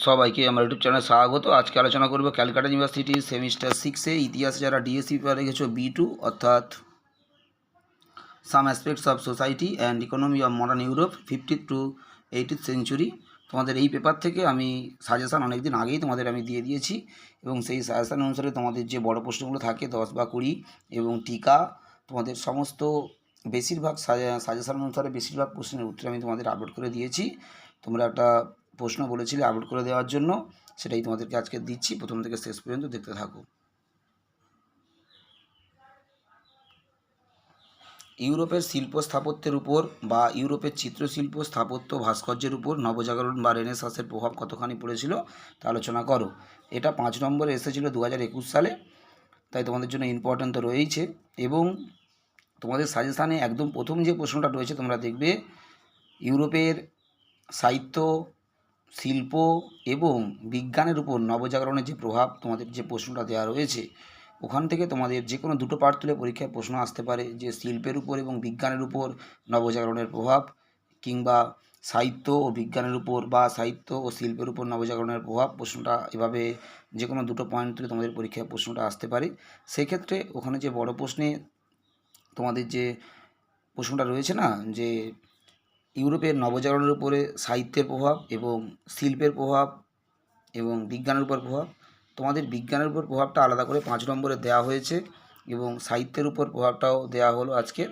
সবাইকে আমার ইউটিউব চ্যানেলে স্বাগত। আজকে আলোচনা করব ক্যালকাটা ইউনিভার্সিটি সেমিস্টার 6-এ ইতিহাসে যারা ডিএসসি পেপার রেখেছো B2 অর্থাৎ some aspects of society and economy of modern Europe 50th to 80th century. তোমাদের এই পেপার থেকে আমি সাজেশান অনেক দিন আগেই তোমাদের আমি দিয়ে দিয়েছি এবং সেই সাজেশান অনুসারে তোমাদের যে বড় প্রশ্নগুলো থাকে 10 বা 20 এবং টিকা তোমাদের সমস্ত বেশিরভাগ সাজেশান অনুসারে বেশিরভাগ প্রশ্নের উত্তর আমি তোমাদের আপলোড করে দিয়েছি। তোমরা একটা প্রশ্ন বলেছিলে আপলোড করে দেওয়ার জন্য, সেটাই তোমাদেরকে আজকে দিচ্ছি। প্রথম থেকে শেষ পর্যন্ত দেখতে থাকো। ইউরোপের শিল্প স্থাপত্যের উপর বা ইউরোপের চিত্রশিল্প স্থাপত্য ভাস্কর্যের উপর নবজাগরণ বা রেনেসাঁসের প্রভাব কতখানি পড়েছিল তা আলোচনা করো। এটা 5 নম্বরে এসেছিলো 2021 সালে, তাই তোমাদের জন্য ইম্পর্ট্যান্ট তো রয়েইছে। এবং তোমাদের সাজেশানে একদম প্রথম যে প্রশ্নটা রয়েছে তোমরা দেখবে ইউরোপের সাহিত্য, শিল্প এবং বিজ্ঞানের উপর নবজাগরণের যে প্রভাব, তোমাদের যে প্রশ্নটা দেওয়া রয়েছে ওখান থেকে তোমাদের যে কোনো দুটো পার্ট তুলে পরীক্ষায় প্রশ্ন আসতে পারে যে শিল্পের উপর এবং বিজ্ঞানের উপর নবজাগরণের প্রভাব, কিংবা সাহিত্য ও বিজ্ঞানের উপর বা সাহিত্য ও শিল্পের উপর নবজাগরণের প্রভাব। প্রশ্নটা এভাবে যে কোনো দুটো পয়েন্ট তুলে তোমাদের পরীক্ষায় প্রশ্নটা আসতে পারে। সেক্ষেত্রে ওখানে যে বড় প্রশ্নে তোমাদের যে প্রশ্নটা রয়েছে না, যে ইউরোপের নবজাগরণের উপরে সাহিত্যের প্রভাব এবং শিল্পের প্রভাব এবং বিজ্ঞানের উপর প্রভাব, তোমাদের বিজ্ঞানের উপর প্রভাবটা আলাদা করে 5 নম্বরে দেওয়া হয়েছে এবং সাহিত্যের উপর প্রভাবটাও দেওয়া হলো আজকে,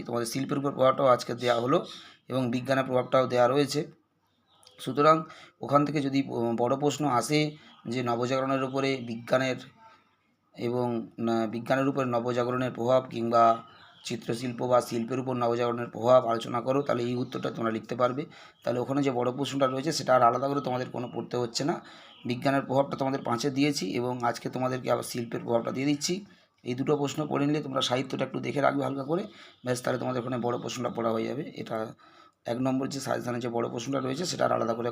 তোমাদের শিল্পের উপর প্রভাবটাও আজকে দেওয়া হলো এবং বিজ্ঞানের প্রভাবটাও দেওয়া রয়েছে। সুতরাং ওখান থেকে যদি বড় প্রশ্ন আসে যে নবজাগরণের উপরে বিজ্ঞানের এবং বিজ্ঞানের উপর নবজাগরণের প্রভাব কিংবা চিত্রশিল্প বা শিল্পের উপর নবজাগরণের প্রভাব আলোচনা করো, তাহলে এই উত্তরটা তোমরা লিখতে পারবে। তাহলে ওখানে যে বড় প্রশ্নটা রয়েছে সেটা আর আলাদা করে তোমাদের কোনো পড়তে হচ্ছে না। বিজ্ঞানের প্রভাবটা তোমাদের 5-এ দিয়েছি এবং আজকে তোমাদেরকে আবার শিল্পের প্রভাবটা দিয়ে দিচ্ছি। এই দুটো প্রশ্ন পড়ে নিলে তোমরা সাহিত্যটা একটু দেখে রাখবে হালকা করে, ব্যাস তাহলে তোমাদের ওখানে বড় প্রশ্নটা পড়া হয়ে যাবে। এটা 1 নম্বর যে সাজেশানে যে বড় প্রশ্নটা রয়েছে সেটা আর আলাদা করে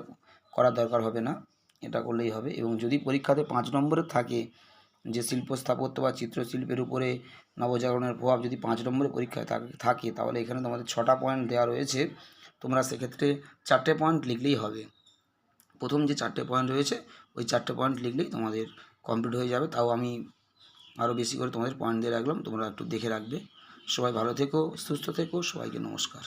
করার দরকার হবে না, এটা করলেই হবে। এবং যদি পরীক্ষাতে 5 নম্বরে থাকে যে শিল্প স্থাপত্য বা চিত্রশিল্পের উপরে নবজাগরণের প্রভাব, যদি 5 নম্বরে পরীক্ষায় থাকে তাহলে এখানে তোমাদের 6টা পয়েন্ট দেওয়া রয়েছে। তোমরা সেক্ষেত্রে 4টে পয়েন্ট লিখলেই হবে। প্রথম যে 4টে পয়েন্ট রয়েছে ওই 4টে পয়েন্ট লিখলেই তোমাদের কমপ্লিট হয়ে যাবে। তাও আমি আরও বেশি করে তোমাদের পয়েন্ট দিয়ে রাখলাম, তোমরা একটু দেখে রাখবে। সবাই ভালো থেকো, সুস্থ থেকো, সবাইকে নমস্কার।